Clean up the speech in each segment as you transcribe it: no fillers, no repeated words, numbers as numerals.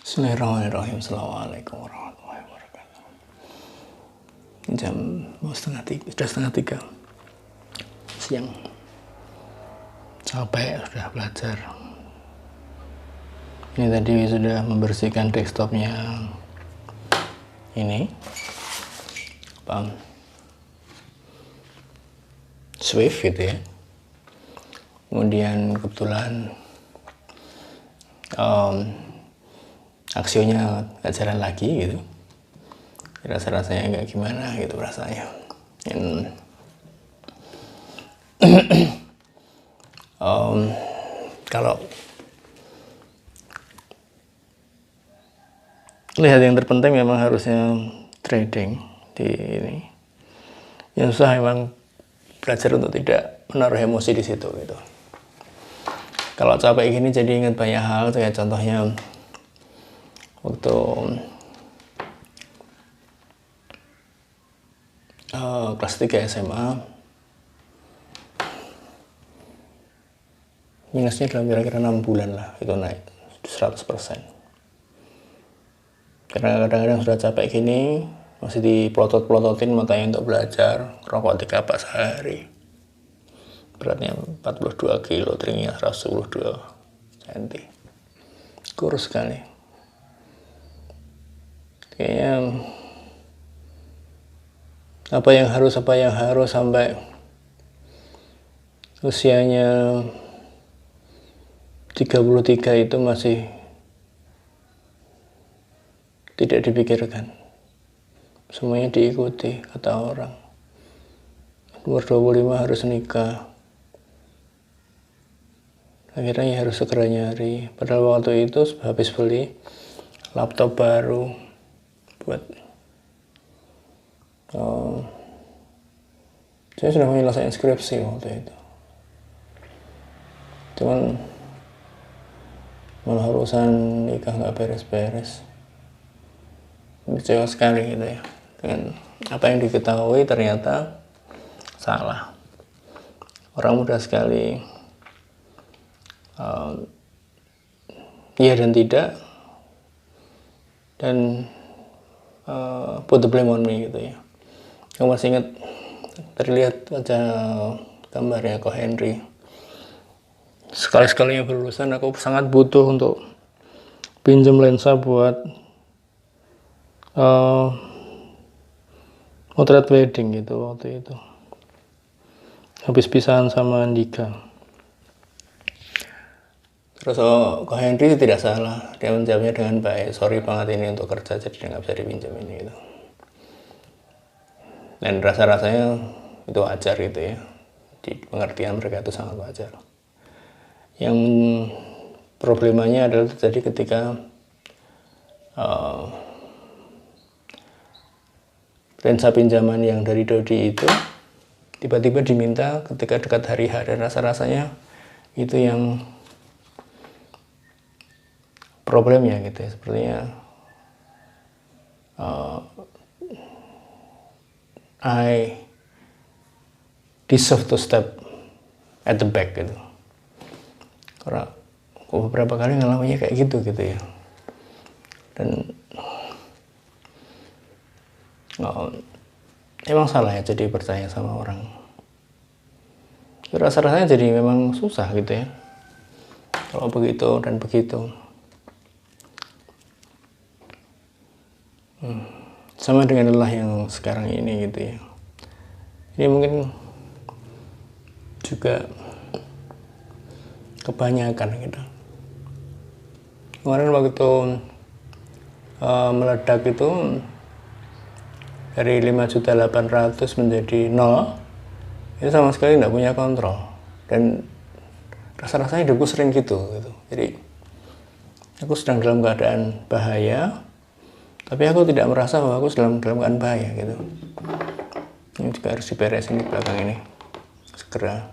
Bismillahirrahmanirrahim. Assalamualaikum warahmatullahi wabarakatuh. Jam sudah setengah tiga siang. Capek sudah belajar. Ini tadi sudah membersihkan desktopnya. Ini Swift gitu ya. Kemudian kebetulan aksionya nggak jalan lagi gitu, rasanya nggak gimana gitu rasanya. Kalau lihat yang terpenting memang harusnya trading di ini. Yang susah memang belajar untuk tidak menaruh emosi di situ gitu. Kalau capek gini jadi ingat banyak hal, kayak contohnya waktu kelas 3 SMA, minusnya dalam kira-kira 6 bulan lah, itu naik 100%. Karena kadang-kadang sudah capek gini, masih diplotot-plototin matanya untuk belajar, rokok 3 pak sehari. Beratnya 42 kilo, tingginya 112 cm. Kurus sekali. Kayaknya apa yang harus sampai usianya 33 itu masih tidak dipikirkan. Semuanya diikuti kata orang. Umur 25 harus nikah. Akhirnya harus segera nyari. Padahal waktu itu habis beli laptop baru buat saya sudah menyelesaikan skripsi waktu itu. Cuman malah urusan nikah nggak beres-beres. Kecewa sekali gitu ya. Dengan apa yang diketahui ternyata salah. Orang mudah sekali iya dan tidak, dan put the blame on me gitu ya. Kamu masih ingat terlihat wajah gambarnya Ko Henry. Sekali-sekalinya berurusan aku sangat butuh untuk pinjam lensa buat potret wedding gitu waktu itu. Habis pisahan sama Andika. Terus Ko Henry tidak salah, dia menjawabnya dengan baik. Sorry banget ini untuk kerja jadi nggak bisa dipinjam ini gitu. Dan rasanya itu wajar gitu ya, di pengertian mereka itu sangat wajar. Yang problemanya adalah terjadi ketika lensa pinjaman yang dari Dodi itu tiba-tiba diminta ketika dekat hari H, dan rasanya itu yang problemnya gitu ya. Sepertinya I deserve to step at the back gitu. Karena beberapa kali ngalaminnya kayak gitu ya. Dan emang salah ya jadi percaya sama orang. Rasa-rasanya jadi memang susah gitu ya. Kalau begitu dan begitu. Sama dengan lelah yang sekarang ini gitu ya. Ini mungkin juga kebanyakan gitu. Kemarin waktu meledak itu dari 5.800.000 menjadi 0, itu sama sekali tidak punya kontrol. Dan rasa-rasanya hidupku sering gitu. Jadi aku sedang dalam keadaan bahaya, tapi aku tidak merasa bahwa aku dalam keadaan bahaya gitu. Ini juga harus diberesin di belakang ini segera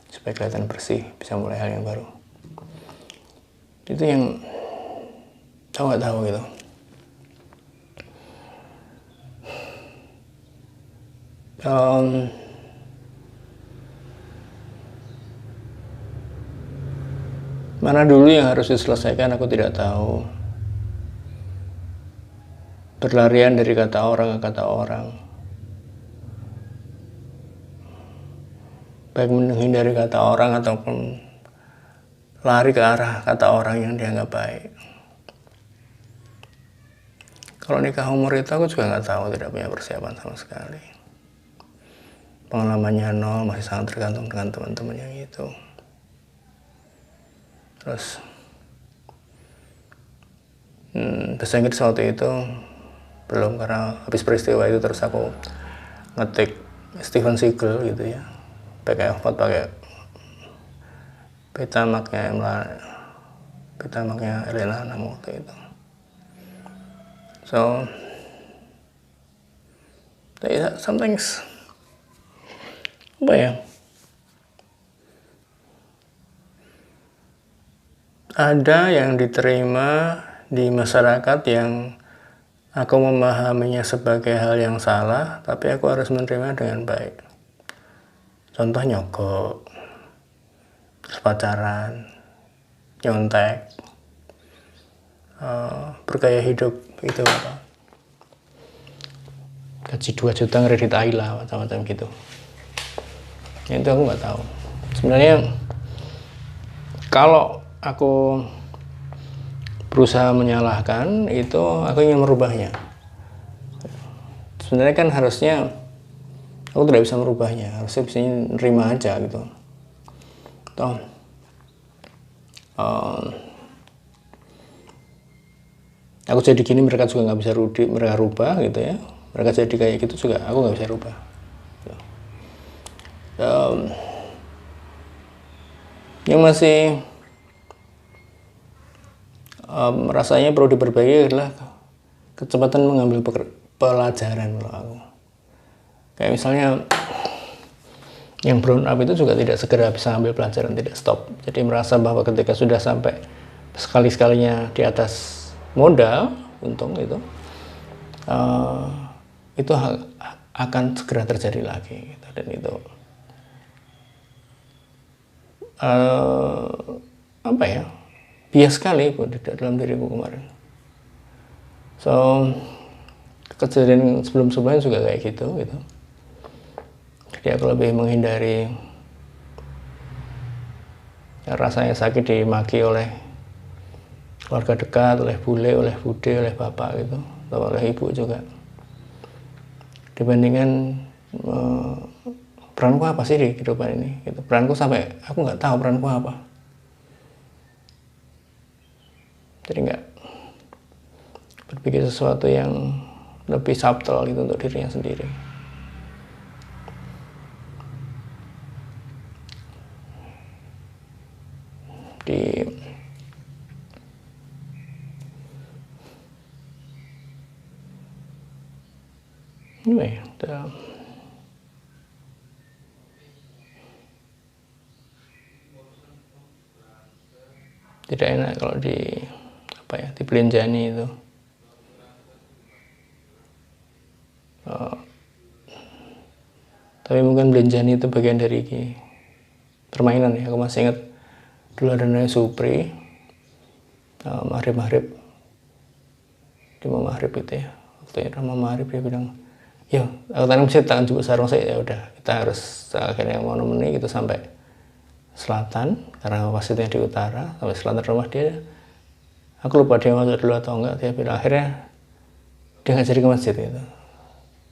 supaya kelihatan bersih, bisa mulai hal yang baru. Itu yang tahu nggak tahu gitu. Mana dulu yang harus diselesaikan aku tidak tahu. berlarian dari kata orang ke kata orang, baik menghindari kata orang ataupun lari ke arah kata orang yang dianggap baik. Kalau nikah umur itu aku juga nggak tahu, tidak punya persiapan sama sekali. Pengalamannya nol, masih sangat tergantung dengan teman-teman yang itu. Terus bahasa Inggris waktu itu belum, karena habis peristiwa itu terus aku ngetik Steven Seagal gitu ya, pakai Betamax-nya Elena Anam waktu itu. So something's apa ya, ada yang diterima di masyarakat yang aku memahaminya sebagai hal yang salah, tapi aku harus menerima dengan baik. Contoh nyogok, terus pacaran, nyontek, bergaya hidup itu apa, gaji 2 juta ngredit Ayla, macam-macam gitu. Itu aku nggak tahu. Sebenarnya kalau aku berusaha menyalahkan, itu aku ingin merubahnya. Sebenarnya kan harusnya aku tidak bisa merubahnya, harusnya bisa nerima aja gitu. Toh aku jadi gini, mereka juga nggak bisa mereka rubah gitu ya. Mereka jadi kayak gitu juga aku nggak bisa rubah. Yang masih rasanya perlu diperbaiki adalah kecepatan mengambil pelajaran kalau aku. Kayak misalnya yang grown up itu juga tidak segera bisa ambil pelajaran, tidak stop. Jadi merasa bahwa ketika sudah sampai sekali-sekalinya di atas modal untung itu akan segera terjadi lagi gitu. Dan itu apa ya, bias sekali dalam diriku kemarin. So kejadian sebelum-sebelumnya juga kayak gitu. Jadi aku lebih menghindari rasanya sakit dimaki oleh keluarga dekat, oleh bule, oleh bude, oleh bapak gitu, atau oleh ibu juga, dibandingkan peranku apa sih di kehidupan ini gitu. Peranku sampai aku nggak tahu peranku apa, jadi nggak berpikir sesuatu yang lebih subtle gitu untuk dirinya sendiri. Anyway, tidak enak kalau dibelanjani itu. Tapi mungkin belanjani itu bagian dari permainan ya. Aku masih ingat dulu ada namanya Supri, maghrib di maghrib itu ya. Waktu itu maghrib dia bilang, "Yo, aku tadi mesti tangan jemput sarung saya." Ya udah, kita harus akhirnya mau nemenin gitu sampai selatan, karena wasitnya di utara, sampai selatan rumah dia. Aku lupa dia masuk dulu atau enggak. Dia bilang akhirnya dia nggak jadi ke masjid gitu.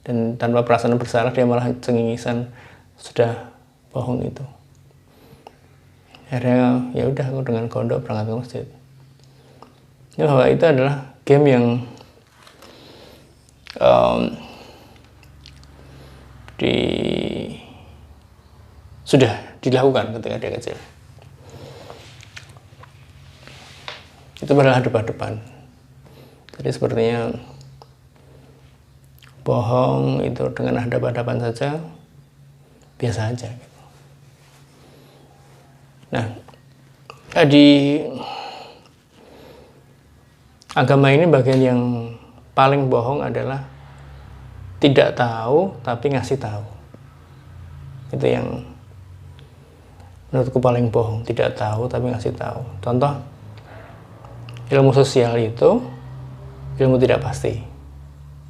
Dan tanpa perasaan bersalah dia malah cengingisan, sudah bohong itu. Akhirnya ya udah, aku dengan gondok berangkat ke masjid. Ya, bahwa itu adalah game yang sudah dilakukan ketika dia kecil. Itu adalah hadap-hadapan. Jadi sepertinya bohong itu dengan hadap-hadapan saja biasa aja gitu. Nah, di agama ini bagian yang paling bohong adalah tidak tahu tapi ngasih tahu. Itu yang menurutku paling bohong, tidak tahu tapi ngasih tahu. Contoh, ilmu sosial itu ilmu tidak pasti.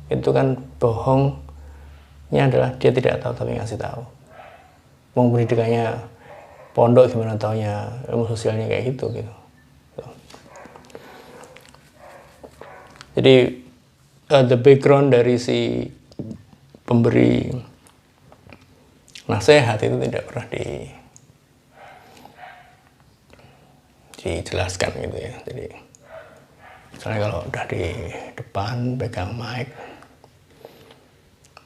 itu kan bohongnya adalah dia tidak tahu tapi ngasih tahu. Mau pendidikannya pondok gimana taunya ilmu sosialnya kayak gitu. Jadi the background dari si pemberi nasihat itu tidak pernah dijelaskan gitu ya. Jadi misalnya kalau udah di depan pegang mic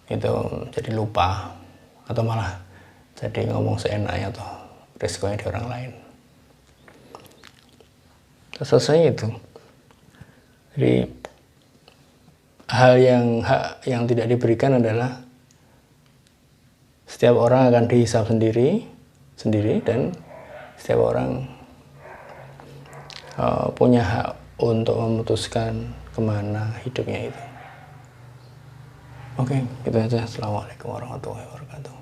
itu jadi lupa atau malah jadi ngomong seenaknya atau risikonya di orang lain. Selesai itu. Jadi hak yang tidak diberikan adalah setiap orang akan dihisab sendiri dan setiap orang punya hak untuk memutuskan kemana hidupnya itu. Oke, gitu aja. Assalamualaikum warahmatullahi wabarakatuh.